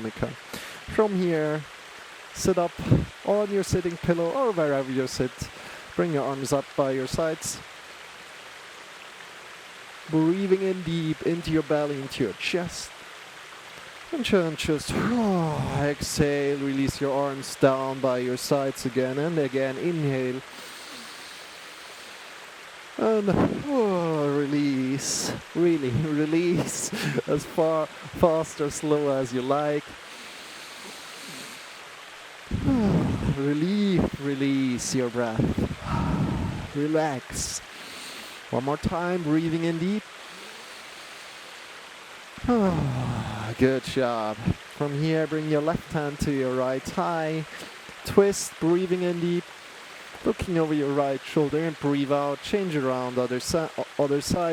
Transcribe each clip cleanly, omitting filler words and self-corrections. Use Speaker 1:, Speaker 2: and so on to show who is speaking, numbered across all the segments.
Speaker 1: Mika. From here, sit up on your sitting pillow or wherever you sit. Bring your arms up by your sides. Breathing in deep into your belly, into your chest. And just exhale, release your arms down by your sides again and again. Inhale. And release. Really, release as fast or slow as you like. Release your breath. Relax. One more time, breathing in deep. Good job. From here, bring your left hand to your right thigh. Twist, breathing in deep. Looking over your right shoulder and breathe out. Change around, other side.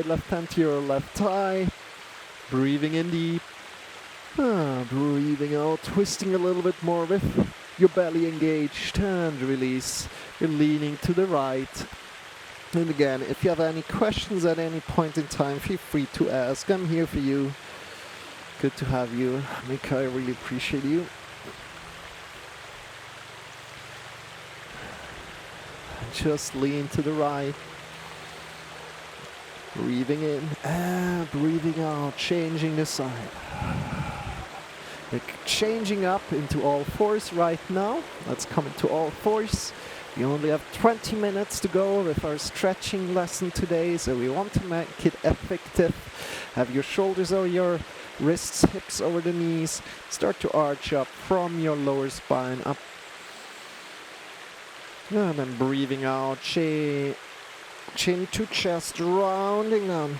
Speaker 1: Left hand to your left thigh. Breathing in deep. Breathing out, twisting a little bit more with your belly engaged. And release. You're leaning to the right. And again, if you have any questions at any point in time, feel free to ask. I'm here for you. Good to have you. Mika, I really appreciate you. Just lean to the right. Breathing in and breathing out, changing the side. We're changing up into all fours right now. Let's come into all fours. We only have 20 minutes to go with our stretching lesson today, so we want to make it effective. Have your shoulders over your wrists, hips over the knees. Start to arch up from your lower spine up. And then breathing out, chin to chest, rounding down.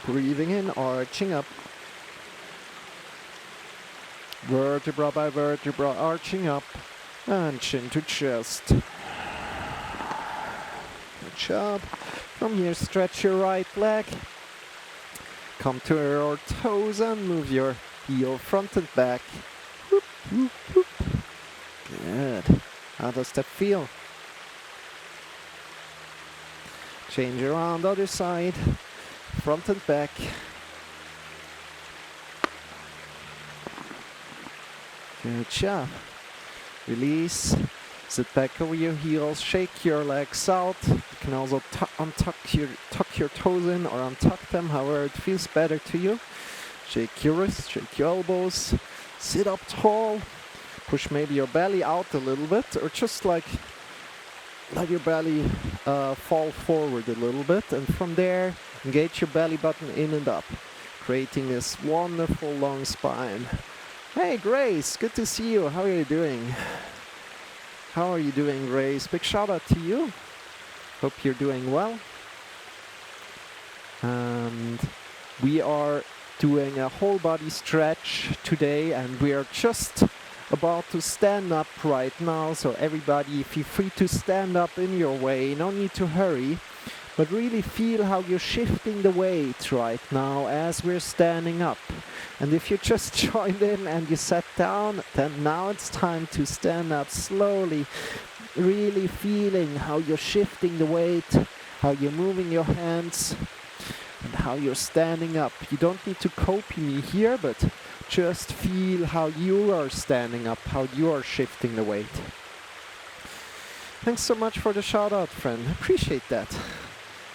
Speaker 1: Breathing in, arching up. Vertebra by vertebra, arching up. And chin to chest. Good job. From here, stretch your right leg. Come to your toes and move your heel front and back. Whoop, whoop, whoop. Good. How does that feel? Change around, other side. Front and back. Good job. Release. Sit back over your heels. Shake your legs out. You can also tuck your toes in or untuck them, however it feels better to you. Shake your wrists, shake your elbows. Sit up tall. Push maybe your belly out a little bit, or just like let your belly fall forward a little bit. And from there, engage your belly button in and up, creating this wonderful long spine. Hey Grace, good to see you. How are you doing? How are you doing, Grace? Big shout out to you. Hope you're doing well. And we are doing a whole body stretch today, and we are just about to stand up right now. So everybody, feel free to stand up in your way. No need to hurry, but really feel how you're shifting the weight right now as we're standing up. And if you just joined in and you sat down, then now it's time to stand up slowly, really feeling how you're shifting the weight, how you're moving your hands, and how you're standing up. You don't need to copy me here, but just feel how you are standing up, how you are shifting the weight. Thanks so much for the shout out, friend. Appreciate that.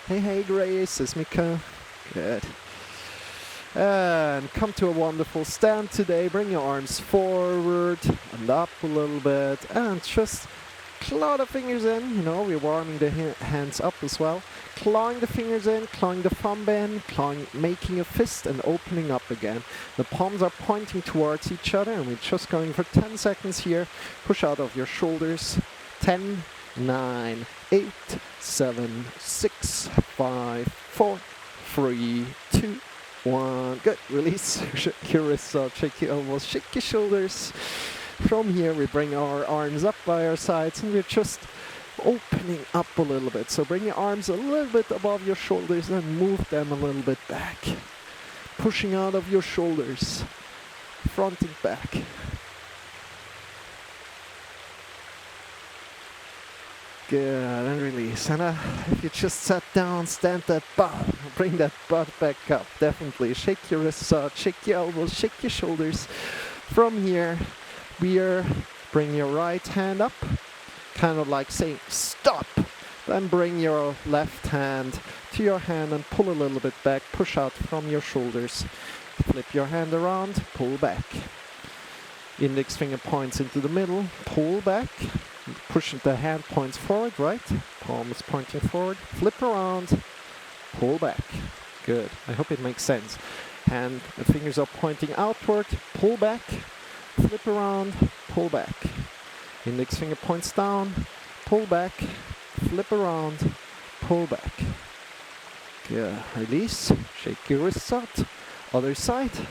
Speaker 1: Hey Grace, it's Mika. Good. And come to a wonderful stand today. Bring your arms forward and up a little bit. And just claw the fingers in. You know, we're warming the hands up as well. Clawing the fingers in, clawing the thumb in, making a fist and opening up again. The palms are pointing towards each other, and we're just going for 10 seconds here. Push out of your shoulders. 10, 9, 8, 7, 6, 5, 4, 3, 2, 1. Good. Release. Shake your wrists out, shake your elbows, shake your shoulders. From here, we bring our arms up by our sides, and we're just opening up a little bit. So bring your arms a little bit above your shoulders and move them a little bit back. Pushing out of your shoulders, front and back. Good, and release. And if you just sat down, stand that butt, bring that butt back up, definitely. Shake your wrists out, shake your elbows, shake your shoulders. From here, bring your right hand up, kind of like saying stop. Then bring your left hand to your hand and pull a little bit back, push out from your shoulders. Flip your hand around, pull back. Index finger points into the middle, pull back. Push the hand points forward, right? Palm is pointing forward. Flip around, pull back. Good. I hope it makes sense. The fingers are pointing outward, pull back. Flip around, pull back. Index finger points down, pull back. Flip around, pull back. Good. Release. Shake your wrists out. Other side.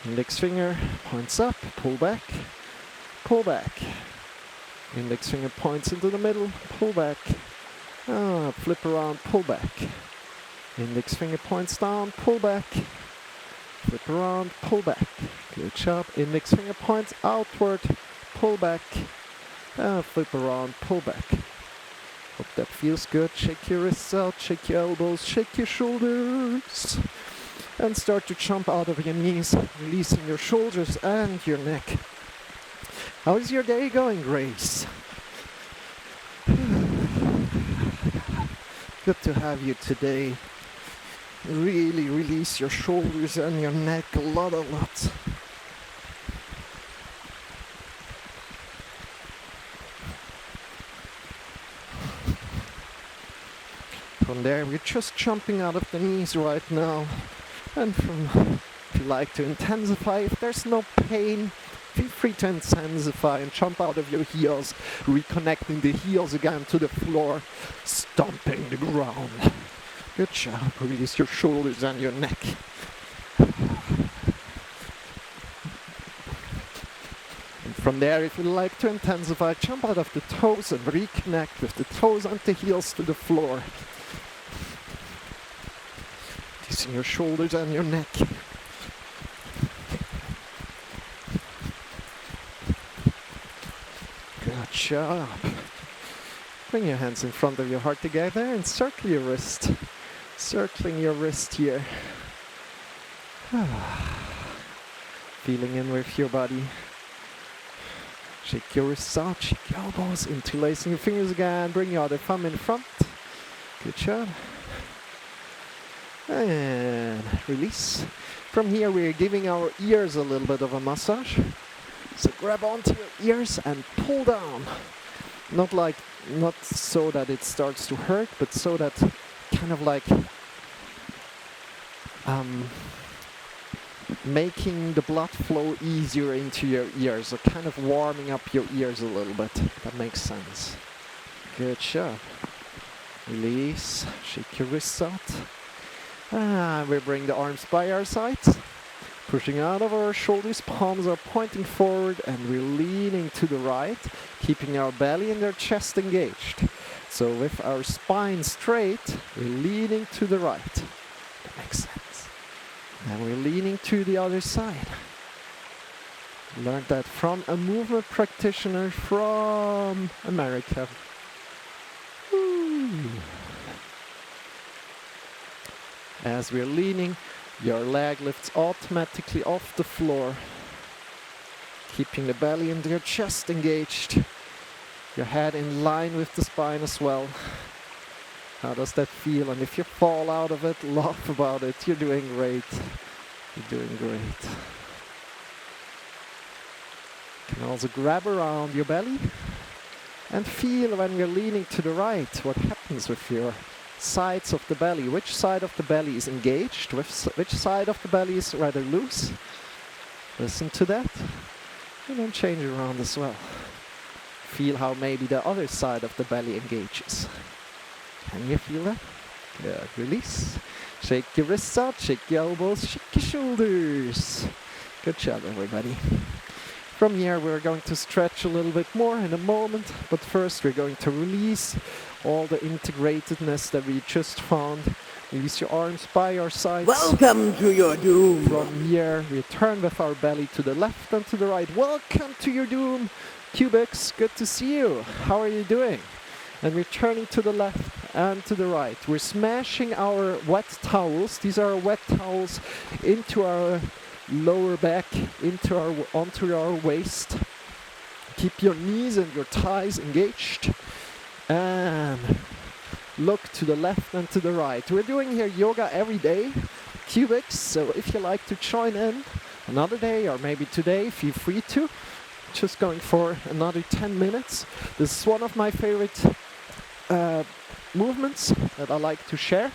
Speaker 1: Index finger points up, pull back. Pull back. Index finger points into the middle, pull back. Flip around, pull back. Index finger points down, pull back. Flip around, pull back. Good job. Index finger points outward, pull back. Flip around, pull back. Hope that feels good. Shake your wrists out, shake your elbows, shake your shoulders. And start to jump out of your knees, releasing your shoulders and your neck. How is your day going, Grace? Good to have you today. Really release your shoulders and your neck a lot. From there, we're just jumping out of the knees right now. And if you like to intensify, if there's no pain, feel free to intensify and jump out of your heels, reconnecting the heels again to the floor, stomping the ground. Good job. Release your shoulders and your neck. And from there, if you like to intensify, jump out of the toes and reconnect with the toes and the heels to the floor. Releasing your shoulders and your neck. Good job. Bring your hands in front of your heart together and circle your wrist. Circling your wrist here. Feeling in with your body. Shake your wrists out, shake your elbows, interlacing your fingers again. Bring your other thumb in front. Good job. And release. From here we're giving our ears a little bit of a massage. So grab onto your ears and pull down. Not so that it starts to hurt, but so that kind of like making the blood flow easier into your ears, so kind of warming up your ears a little bit. That makes sense. Good job. Release. Shake your wrists out. We bring the arms by our sides. Pushing out of our shoulders, palms are pointing forward, and we're leaning to the right, keeping our belly and our chest engaged. So with our spine straight, we're leaning to the right. That makes sense. And we're leaning to the other side. Learned that from a movement practitioner from America. Woo. As we're leaning, your leg lifts automatically off the floor, keeping the belly and your chest engaged. Your head in line with the spine as well. How does that feel? And if you fall out of it, laugh about it. You're doing great. You're doing great. You can also grab around your belly and feel when you're leaning to the right what happens with your sides of the belly. Which side of the belly is engaged? Which side of the belly is rather loose? Listen to that. And then change around as well. Feel how maybe the other side of the belly engages. Can you feel that? Good. Release. Shake your wrists out, shake your elbows, shake your shoulders. Good job, everybody. From here, we're going to stretch a little bit more in a moment, but first we're going to release all the integratedness that we just found. Release your arms by your sides.
Speaker 2: Welcome to your doom.
Speaker 1: From here, we turn with our belly to the left and to the right. Welcome to your doom. Cubics, good to see you. How are you doing? and we're turning to the left and to the right. We're smashing our wet towels. These are wet towels into our lower back, onto our waist. Keep your knees and your thighs engaged. And look to the left and to the right. We're doing here yoga every day, cubics, so if you like to join in another day or maybe today, feel free to. Just going for another 10 minutes. This is one of my favorite movements that I like to share.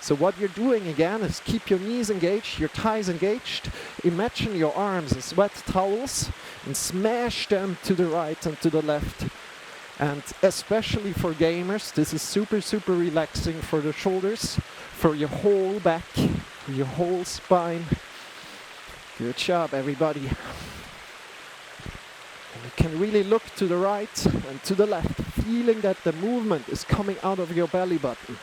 Speaker 1: So what you're doing again is keep your knees engaged, your thighs engaged. Imagine your arms as wet towels and smash them to the right and to the left. And especially for gamers, this is super, super relaxing for the shoulders, for your whole back, for your whole spine. Good job, everybody. And you can really look to the right and to the left, feeling that the movement is coming out of your belly button.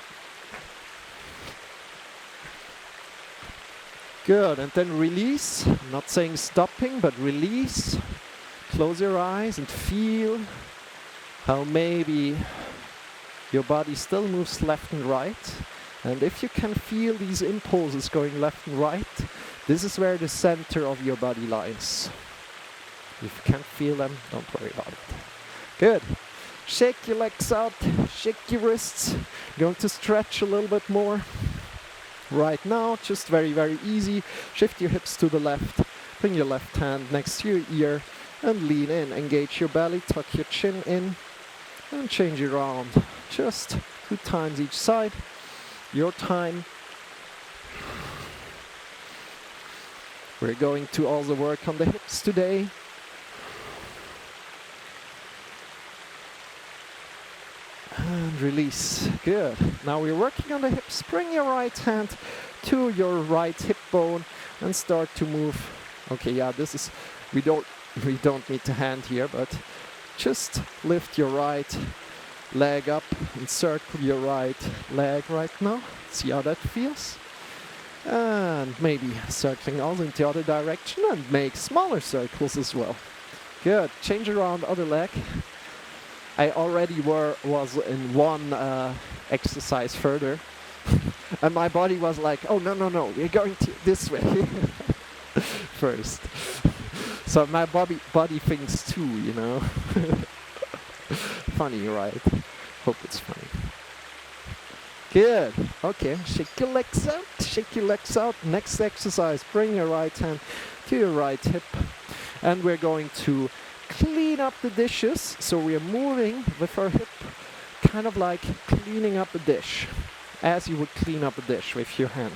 Speaker 1: Good, and then release. I'm not saying stopping, but release. Close your eyes and feel how maybe your body still moves left and right. And if you can feel these impulses going left and right, this is where the center of your body lies. If you can't feel them, don't worry about it. Good. Shake your legs out, shake your wrists. Going to stretch a little bit more. Right now, just very, very easy. Shift your hips to the left. Bring your left hand next to your ear and lean in. Engage your belly, tuck your chin in and change it around. Just 2 times each side. Your time. We're going to also work on the hips today. And release. Good. Now we're working on the hips. Bring your right hand to your right hip bone and start to move. Okay, yeah, this is, we don't need the hand here, but just lift your right leg up and circle your right leg right now. See how that feels? And maybe circling also in the other direction and make smaller circles as well. Good. Change around other leg. I already was in one exercise further, and my body was like, "Oh no, we're going to this way first." So my body thinks too, you know. Funny, right? Hope it's funny. Good. Okay, shake your legs out. Shake your legs out. Next exercise: bring your right hand to your right hip, and we're going to clean up the dishes. So we are moving with our hip, kind of like cleaning up a dish, as you would clean up a dish with your hand.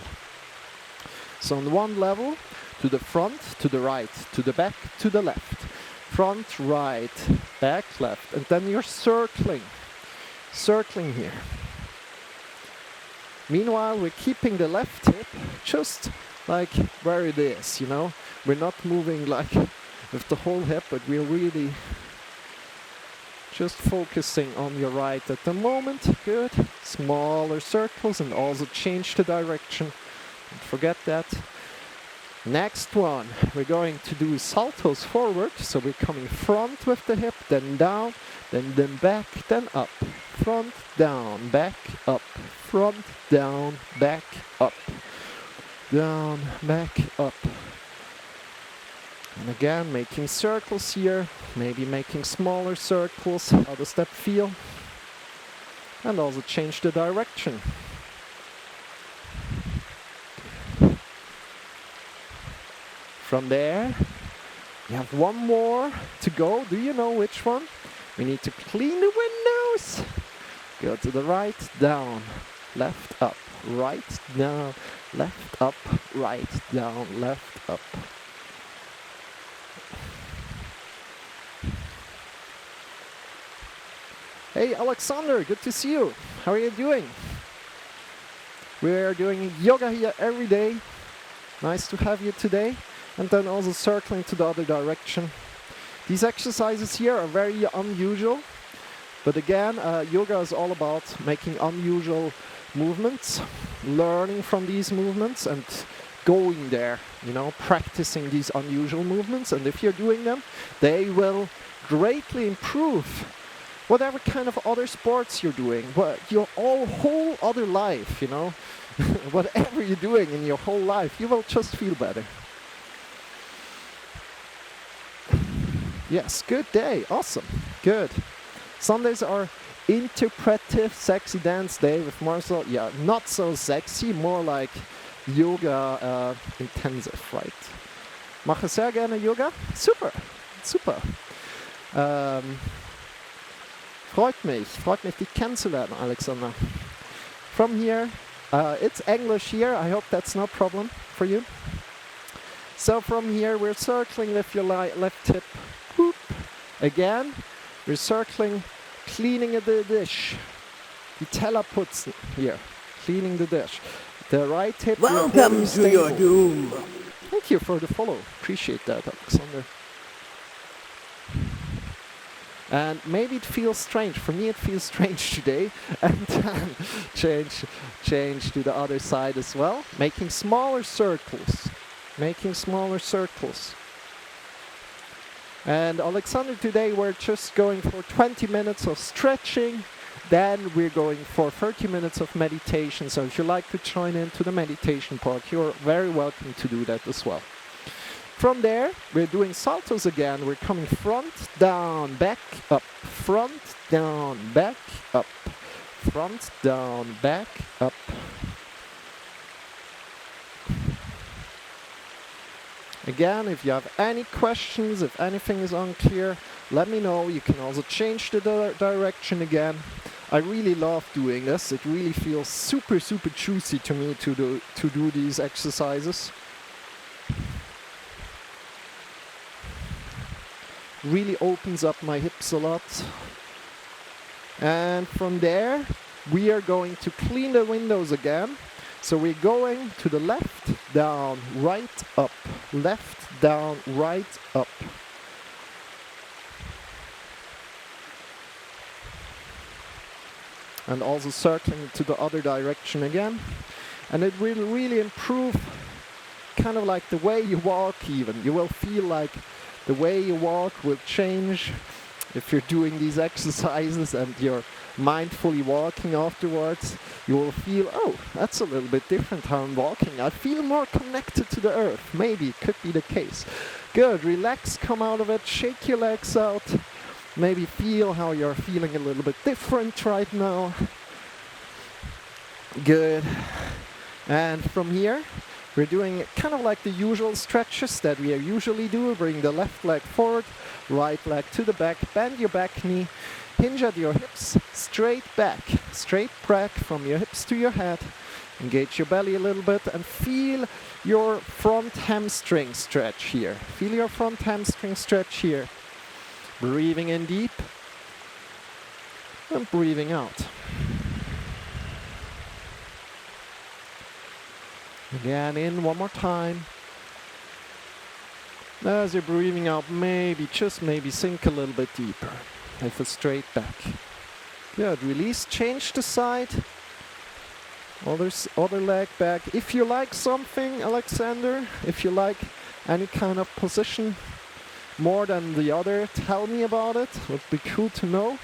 Speaker 1: So on one level, to the front, to the right, to the back, to the left. Front, right, back, left. And then you're circling here. Meanwhile, we're keeping the left hip just like where it is, you know. We're not moving like with the whole hip, but we're really just focusing on your right at the moment. Good. Smaller circles and also change the direction. Don't forget that. Next one, we're going to do saltos forward. So we're coming front with the hip, then down, then back, then up. Front, down, back, up. Front, down, back, up. Down, back, up. And again, making circles here, maybe making smaller circles. How does that feel? And also change the direction. From there, we have one more to go. Do you know which one? We need to clean the windows. Go to the right, down, left, up, right, down, left, up, right, down, left, up. Hey Alexander, good to see you. How are you doing? We're doing yoga here every day. Nice to have you today. And then also circling to the other direction. These exercises here are very unusual. But again, yoga is all about making unusual movements, learning from these movements and going there, you know, practicing these unusual movements. And if you're doing them, they will greatly improve whatever kind of other sports you're doing, your whole other life, you know, whatever you're doing in your whole life, you will just feel better. Yes, good day, awesome, good. Sundays are interpretive sexy dance day with Marcel. Yeah, not so sexy, more like Yoga intensive, right? Mache sehr gerne Yoga. Super, super. Freut mich, dich kennenzulernen, Alexander. From here, it's English here. I hope that's no problem for you. So from here, we're circling with your left hip. Whoop. Again, we're circling, cleaning the dish. Die Teller putzen here, cleaning the dish. The right hip.
Speaker 2: Welcome to your doom.
Speaker 1: Thank you for the follow. Appreciate that, Alexander. And maybe it feels strange. For me, it feels strange today. And then change to the other side as well. Making smaller circles. And Alexander, today we're just going for 20 minutes of stretching. Then we're going for 30 minutes of meditation. So if you like to join into the meditation part, you're very welcome to do that as well. From there, we're doing saltos again. We're coming front, down, back, up. Front, down, back, up. Front, down, back, up. Again, if you have any questions, if anything is unclear, let me know. You can also change the direction again. I really love doing this. It really feels super, super juicy to me to do these exercises. Really opens up my hips a lot. And from there, we are going to clean the windows again. So we're going to the left, down, right, up. Left, down, right, up. And also circling to the other direction again. And it will really improve kind of like the way you walk even. You will feel like the way you walk will change if you're doing these exercises and you're mindfully walking afterwards. You will feel, oh, that's a little bit different how I'm walking. I feel more connected to the earth. Maybe it could be the case. Good, relax, come out of it, shake your legs out. Maybe feel how you're feeling a little bit different right now. Good. And from here, we're doing kind of like the usual stretches that we usually do. Bring the left leg forward, right leg to the back, bend your back knee, hinge at your hips, straight back from your hips to your head. Engage your belly a little bit and feel your front hamstring stretch here. Feel your front hamstring stretch here. Breathing in deep and breathing out. Again, in one more time. As you're breathing out, just maybe sink a little bit deeper. With a straight back. Good, release, change the side. Other leg back. If you like something, Alexander, if you like any kind of position more than the other, tell me about it. Would be cool to know.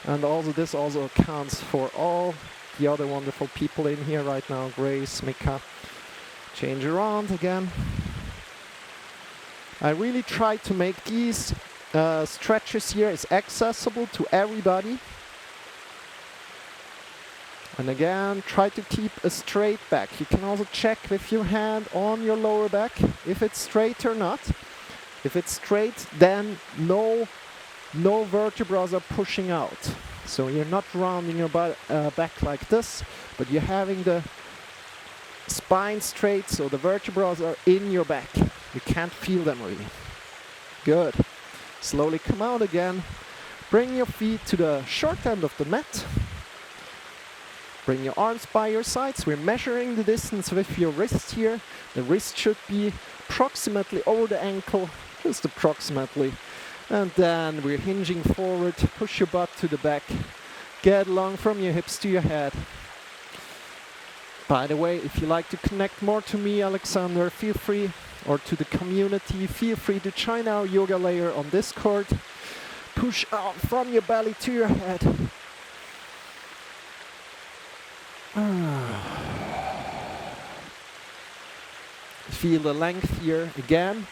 Speaker 1: And also this also accounts for all the other wonderful people in here right now. Grace, Mika. Change around again. I really try to make these stretches here is accessible to everybody. And again, try to keep a straight back. You can also check with your hand on your lower back if it's straight or not. If it's straight, then no vertebrae are pushing out. So you're not rounding your back like this, but you're having the spine straight, so the vertebrae are in your back. You can't feel them really. Good. Slowly come out again. Bring your feet to the short end of the mat. Bring your arms by your sides. We're measuring the distance with your wrist here. The wrist should be approximately over the ankle, just approximately. And then we're hinging forward. Push your butt to the back. Get long from your hips to your head. By the way, if you like to connect more to me, Alexander, feel free, or to the community, feel free to join our yoga layer on Discord. push out from your belly to your head. Feel the length here again,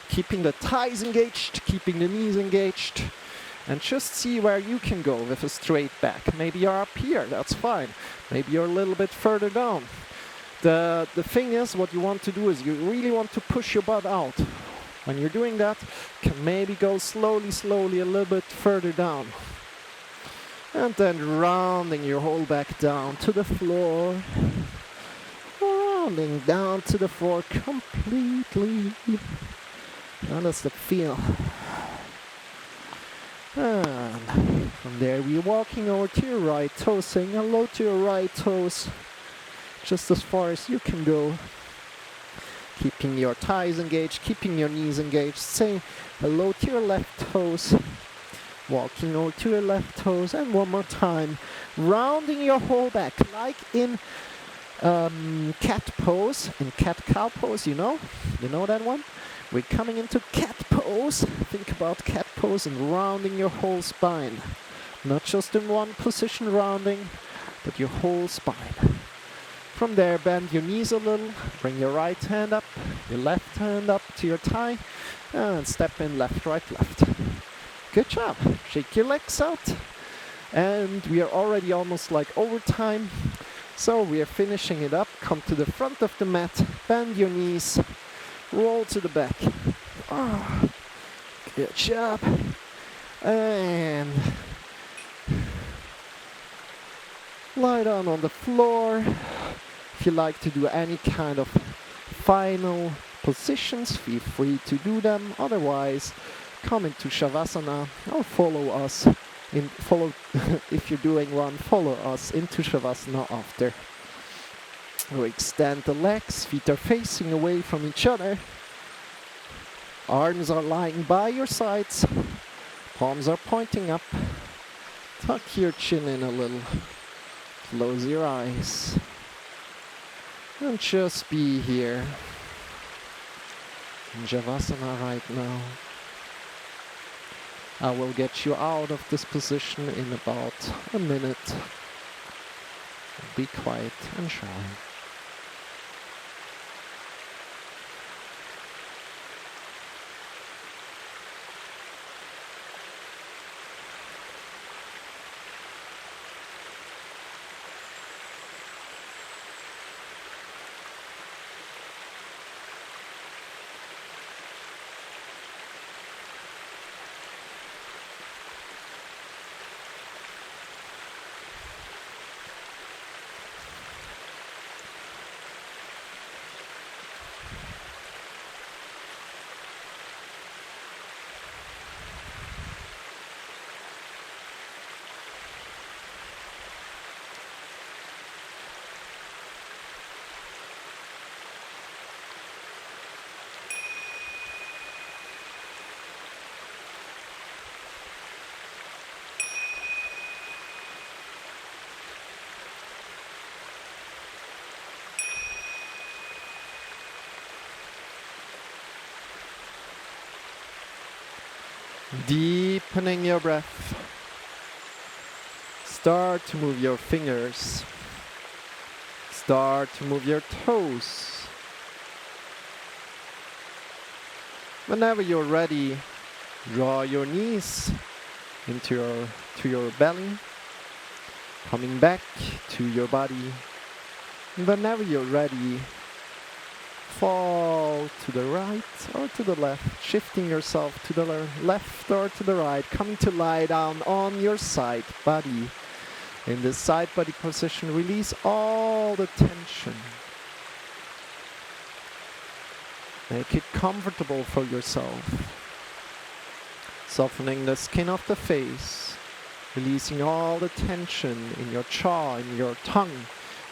Speaker 1: keeping the thighs engaged, keeping the knees engaged, and just see where you can go with a straight back. Maybe you're up here, that's fine. Maybe you're a little bit further down. The thing is, what you want to do is you really want to push your butt out. When you're doing that, you can maybe go slowly a little bit further down. And then rounding your whole back down to the floor. Rounding down to the floor completely. How does that feel? And from there we're walking over to your right toe, saying hello to your right toes. Just as far as you can go. Keeping your thighs engaged, keeping your knees engaged, saying hello to your left toes. Walking over to your left toes, and one more time. Rounding your whole back, like in cat pose, in cat-cow pose, you know that one? We're coming into cat pose. Think about cat pose and rounding your whole spine. Not just in one position rounding, but your whole spine. From there, bend your knees a little, bring your right hand up, your left hand up to your thigh, and step in left, right, left. Good job. Shake your legs out. And we are already almost like overtime. So we are finishing it up. Come to the front of the mat, bend your knees, roll to the back. Oh, good job. And lie down on the floor. If you like to do any kind of final positions, feel free to do them. Otherwise, come into Shavasana or follow us. If you're doing one, follow us into Shavasana after. We extend the legs, feet are facing away from each other. Arms are lying by your sides. Palms are pointing up. Tuck your chin in a little. Close your eyes. And just be here in Shavasana right now. I will get you out of this position in about a minute. Be quiet and shy. Deepening your breath. Start to move your fingers. Start to move your toes. Whenever you're ready, draw your knees into your belly, coming back to your body. And whenever you're ready, fall to the right or to the left, shifting yourself to the left or to the right, coming to lie down on your side body. In this side body position, release all the tension. Make it comfortable for yourself. Softening the skin of the face, releasing all the tension in your jaw, in your tongue,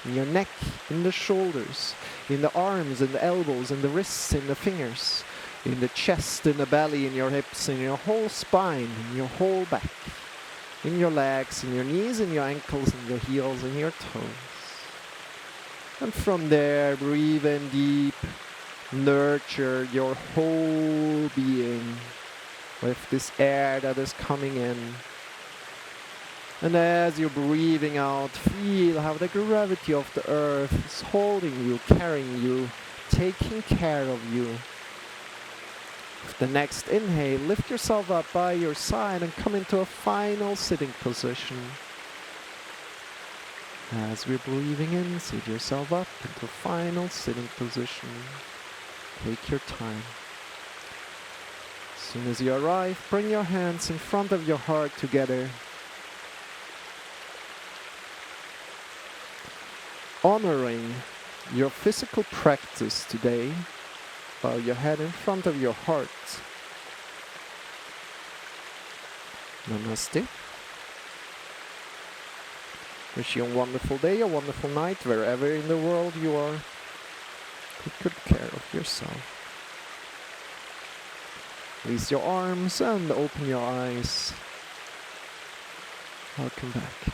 Speaker 1: in your neck, in the shoulders, in the arms, in the elbows, in the wrists, in the fingers, in the chest, in the belly, in your hips, in your whole spine, in your whole back, in your legs, in your knees, in your ankles, in your heels, in your toes. And from there, breathe in deep, nurture your whole being. with this air that is coming in. And as you're breathing out, feel how the gravity of the earth is holding you, carrying you, taking care of you. With the next inhale, lift yourself up by your side and come into a final sitting position. As we're breathing in, sit yourself up into a final sitting position. Take your time. As soon as you arrive, bring your hands in front of your heart together. Honoring your physical practice today, bow your head in front of your heart. Namaste. Wish you a wonderful day, a wonderful night, wherever in the world you are. Take good care of yourself. Release your arms and open your eyes. Welcome back.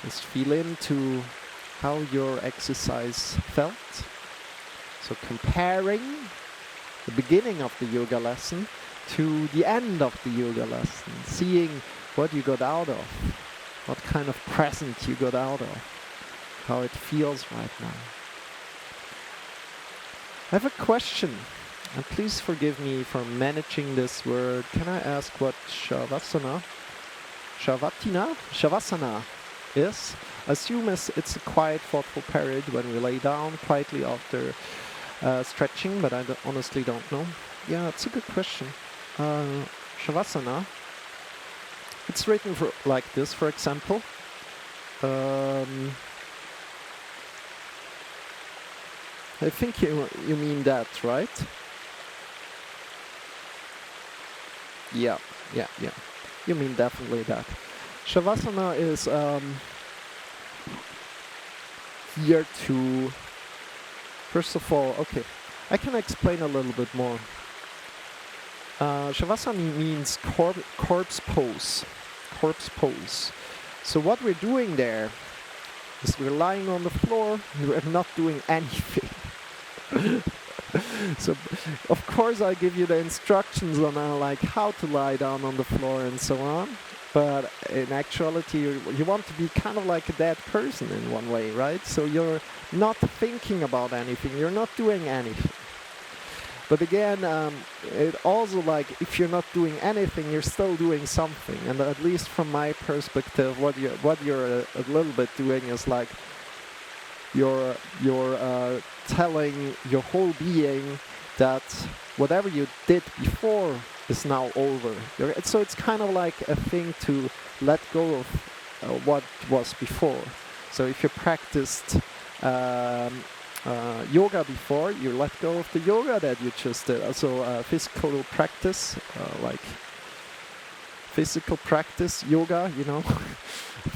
Speaker 1: Just feel into how your exercise felt. So comparing the beginning of the yoga lesson to the end of the yoga lesson, seeing what you got out of, what kind of present you got out of, how it feels right now. I have a question, and please forgive me for managing this word. Can I ask what Shavasana is? Assume it's a quiet, thoughtful period when we lay down quietly after stretching, but I honestly don't know. Yeah, it's a good question. Shavasana, it's written like this, for example. I think you mean that, right? Yeah. You mean definitely that. Shavasana is here to, first of all, okay, I can explain a little bit more. Shavasana means corpse pose. Corpse pose. So what we're doing there is we're lying on the floor, we're not doing anything. So, of course, I give you the instructions on like how to lie down on the floor and so on. But in actuality, you want to be kind of like a dead person in one way, right? So you're not thinking about anything, you're not doing anything. But again, it also like if you're not doing anything, you're still doing something. And at least from my perspective, what you're a little bit doing is like you're telling your whole being that whatever you did before is now over. So it's kind of like a thing to let go of what was before. So if you practiced yoga before, you let go of the yoga that you just did. So physical practice, like physical practice yoga, you know,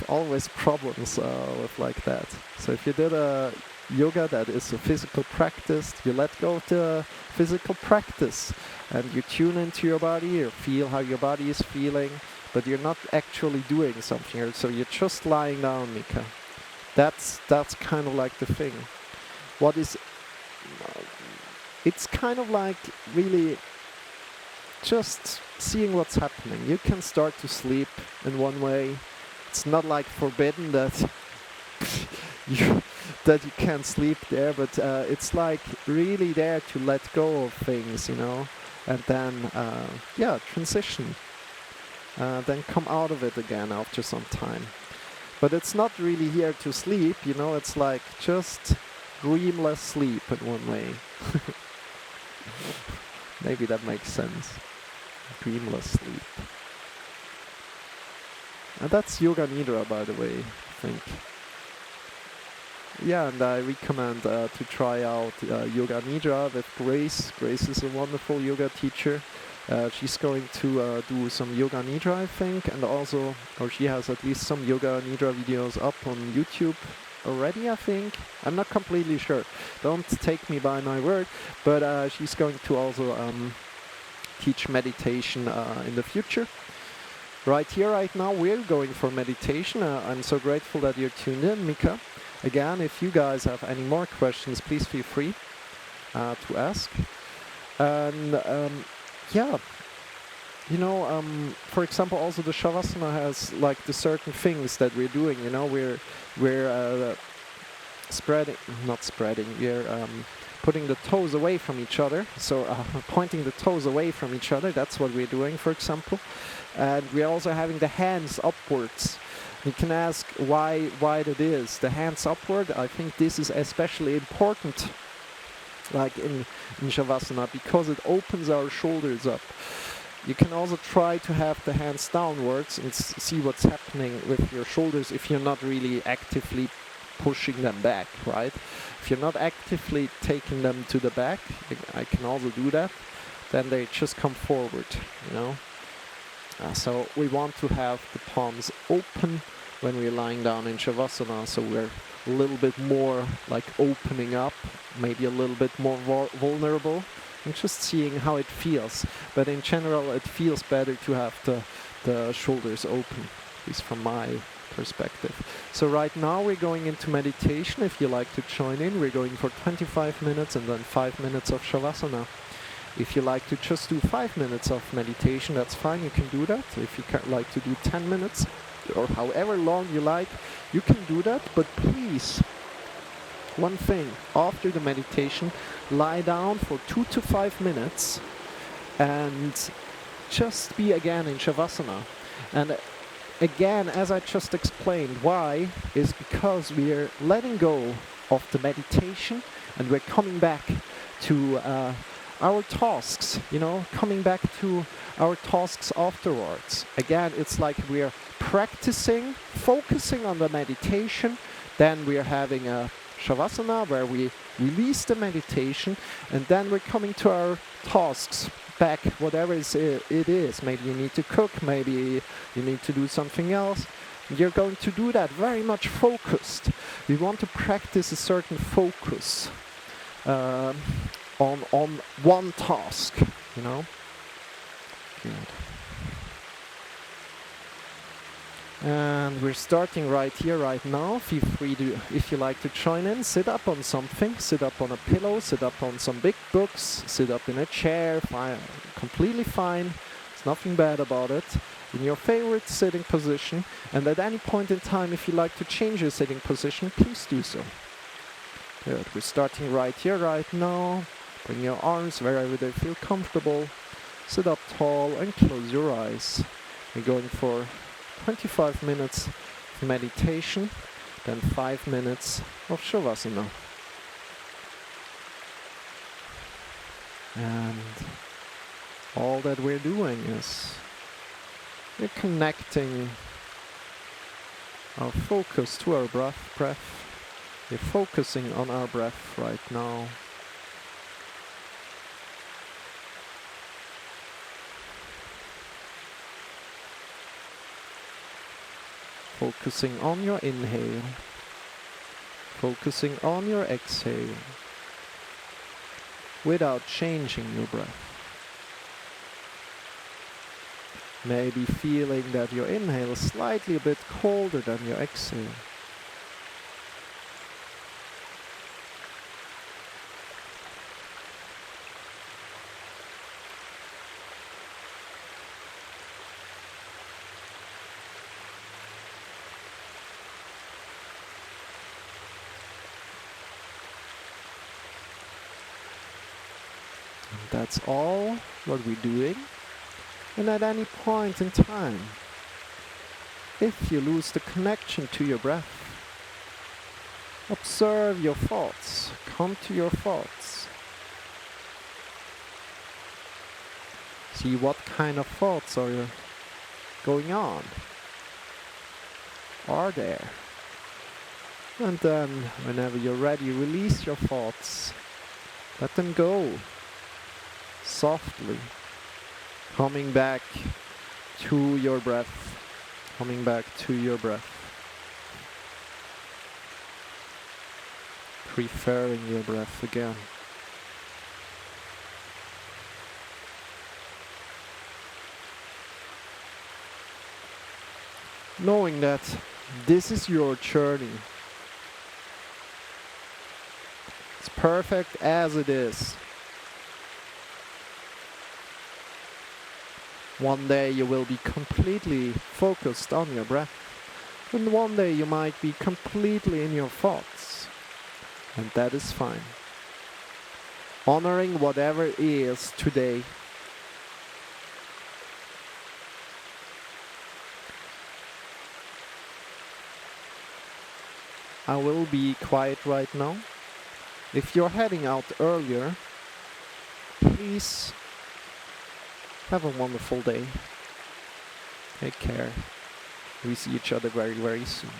Speaker 1: always problems with like that. So if you did a yoga that is a physical practice, you let go of the physical practice and you tune into your body, you feel how your body is feeling, but you're not actually doing something. So you're just lying down, Mika. That's kind of like the thing. What is, it's kind of like really just seeing what's happening. You can start to sleep in one way. It's not like forbidden that you can't sleep there, but it's like really there to let go of things, you know, and then transition, then come out of it again after some time. But it's not really here to sleep, you know, it's like just dreamless sleep in one way. Maybe that makes sense. Dreamless sleep. And that's Yoga Nidra, by the way, I think. Yeah, and I recommend to try out Yoga Nidra with Grace. Grace is a wonderful yoga teacher. She's going to do some Yoga Nidra, I think, and also, or she has at least some Yoga Nidra videos up on YouTube already, I think. I'm not completely sure. Don't take me by my word, but she's going to also teach meditation in the future. Right here, right now, we're going for meditation. I'm so grateful that you're tuned in, Mika. again, if you guys have any more questions, please feel free to ask. And yeah, you know, for example, also the Shavasana has like the certain things that we're doing. You know, we're spreading, not spreading. We're putting the toes away from each other. So pointing the toes away from each other. That's what we're doing, for example. And we're also having the hands upwards. You can ask why that is. The hands upward. I think this is especially important, like in Shavasana, because it opens our shoulders up. You can also try to have the hands downwards and see what's happening with your shoulders if you're not really actively pushing them back, right? If you're not actively taking them to the back, I can also do that, then they just come forward, you know? So we want to have the palms open when we're lying down in Shavasana, so we're a little bit more like opening up, maybe a little bit more vulnerable, and just seeing how it feels. But in general, it feels better to have the shoulders open, at least from my perspective. So right now we're going into meditation. If you like to join in, we're going for 25 minutes and then 5 minutes of Shavasana. If you like to just do 5 minutes of meditation, that's fine, you can do that. If you like to do 10 minutes, or however long you like, you can do that. But please, one thing, after the meditation, lie down for 2 to 5 minutes and just be again in Shavasana. And again, as I just explained, why is because we're letting go of the meditation and we're coming back to our tasks, you know, coming back to our tasks afterwards. Again, it's like we're practicing, focusing on the meditation, then we're having a Shavasana where we release the meditation, and then we're coming to our tasks back, whatever it is. Maybe you need to cook, maybe you need to do something else. You're going to do that very much focused. We want to practice a certain focus on one task, you know. Good. And we're starting right here, right now. Feel free to, if you like to join in, sit up on something, sit up on a pillow, sit up on some big books, sit up in a chair, fine, completely fine. There's nothing bad about it. In your favorite sitting position, and at any point in time, if you like to change your sitting position, please do so. Good. We're starting right here, right now. Bring your arms wherever they feel comfortable. Sit up tall and close your eyes. We're going for 25 minutes of meditation, then 5 minutes of Shavasana. And all that we're doing is we're connecting our focus to our breath. We're focusing on our breath right now. Focusing on your inhale, focusing on your exhale, without changing your breath. Maybe feeling that your inhale is slightly a bit colder than your exhale. That's all what we're doing. And at any point in time, if you lose the connection to your breath, observe your thoughts, come to your thoughts. See what kind of thoughts are going on, are there. And then, whenever you're ready, release your thoughts. Let them go. Softly, coming back to your breath, coming back to your breath, preferring your breath again. Knowing that this is your journey, It's perfect as it is. One day you will be completely focused on your breath. And one day you might be completely in your thoughts. And that is fine. Honoring whatever is today. I will be quiet right now. If you're heading out earlier, please have a wonderful day. Take care. We see each other very, very soon.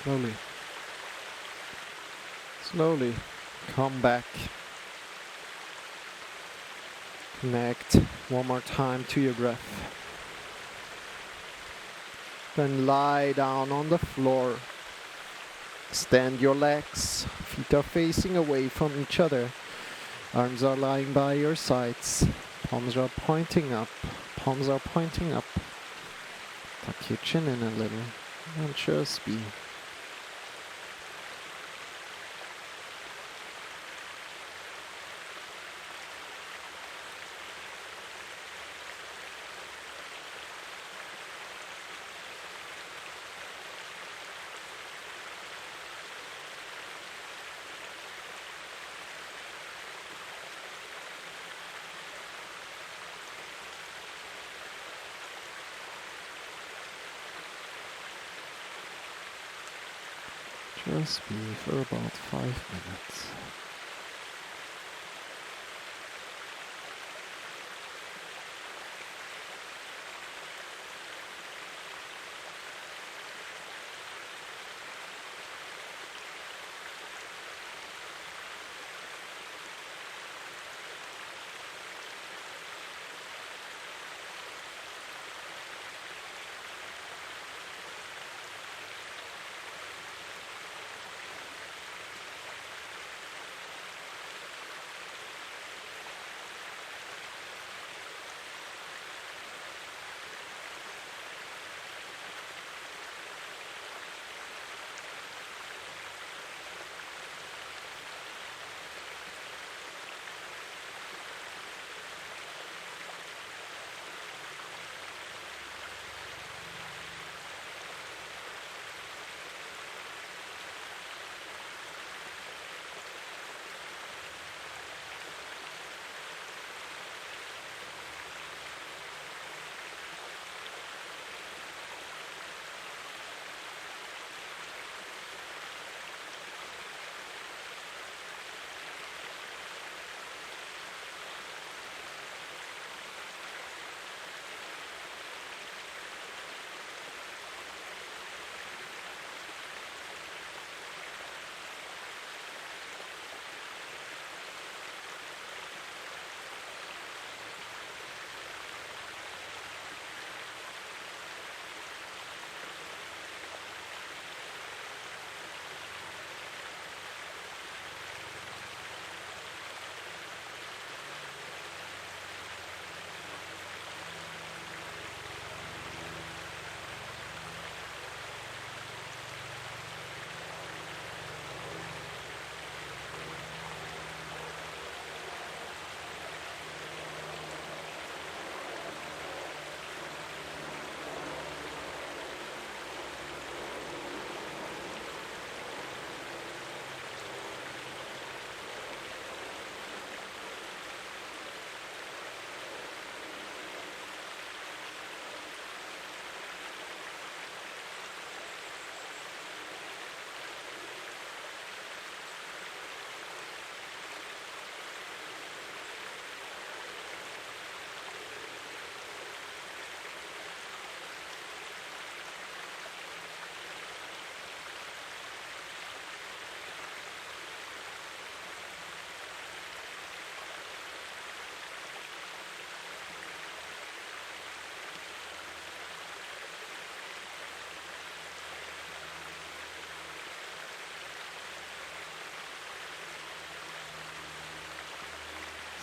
Speaker 1: Slowly. Slowly. Come back. Connect one more time to your breath. Then lie down on the floor. Extend your legs. Feet are facing away from each other. Arms are lying by your sides. Palms are pointing up. Palms are pointing up. Tuck your chin in a little. And just be. Just be for about 5 minutes.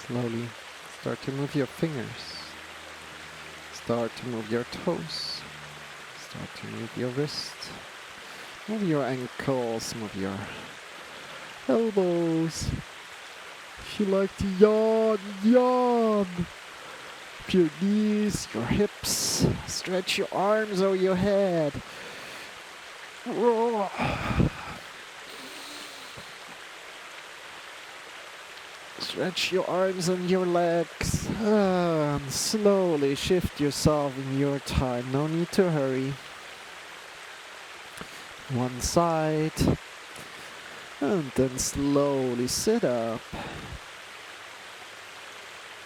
Speaker 1: Slowly start to move your fingers. Start to move your toes. Start to move your wrist. Move your ankles, move your elbows. If you like to yawn, yawn. Up your knees, your hips. Stretch your arms over your head. Roar. Stretch your arms and your legs. And slowly shift yourself in your time. No need to hurry. One side. And then slowly sit up.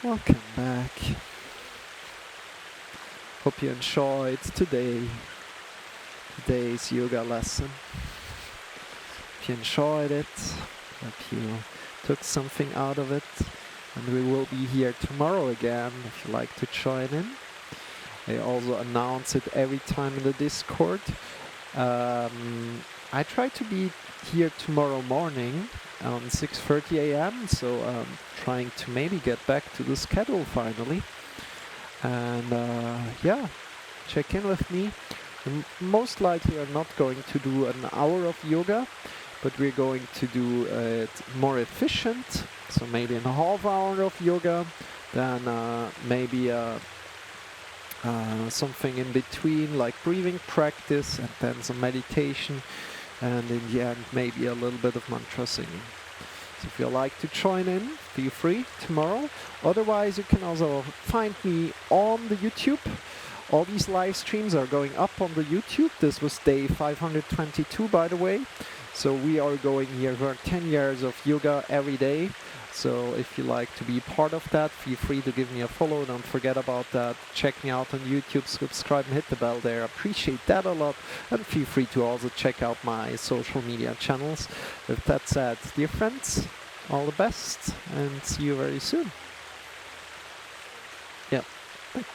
Speaker 1: Welcome back. Hope you enjoyed today's yoga lesson. you enjoyed it. Hope you took something out of it. And we will be here tomorrow again if you like to join in. I also announce it every time in the Discord. I try to be here tomorrow morning on 6:30 a.m. So trying to maybe get back to the schedule finally. And yeah, check in with me. Most likely I'm not going to do an hour of yoga, but we're going to do it more efficient. So maybe a half hour of yoga, then maybe something in between like breathing practice, and then some meditation, and in the end maybe a little bit of mantra singing. So if you like to join in, feel free tomorrow. Otherwise you can also find me on the YouTube. All these live streams are going up on the YouTube. This was day 522, by the way. So we are going here for 10 years of yoga every day. So if you like to be part of that, feel free to give me a follow. Don't forget about that. Check me out on YouTube, subscribe and hit the bell there. I appreciate that a lot. And feel free to also check out my social media channels. With that said, dear friends, all the best and see you very soon.